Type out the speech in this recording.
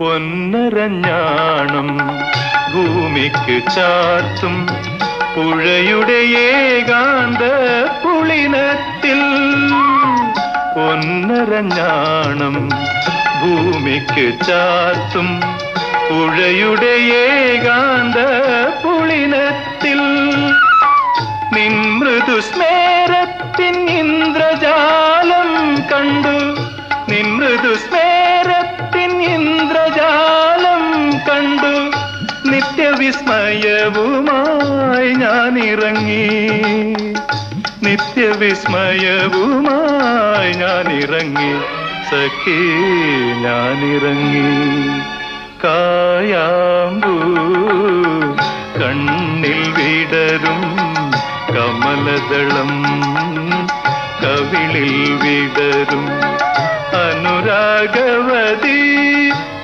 പൊന്നരഞ്ഞാണം ഭൂമിക്ക് ചാർത്തും പുഴയുടെ ഏകാന്ത പുളിനത്തിൽ. പൊന്നരഞ്ഞാണം ഭൂമിക്ക് ചാർത്തും പുഴയുടെ ഏകാന്ത പുളിനത്തിൽ. നിൻ മൃദുസ്മേരത്തിൻ ഇന്ദ്രജാലം കണ്ടു, നിൻ മൃദുസ്മേരത്തിൻ ഇന്ദ്രജാലം കണ്ടു. നിത്യവിസ്മയവുമായി ഞാനിറങ്ങി, നിത്യവിസ്മയവുമായി ഞാനിറങ്ങി, സഖി ഞാനിറങ്ങി. കായാമ്പൂ കണ്ണിൽ വിടരും കമലദളം, കവിളിൽ വിടരും അനുരാഗവതി.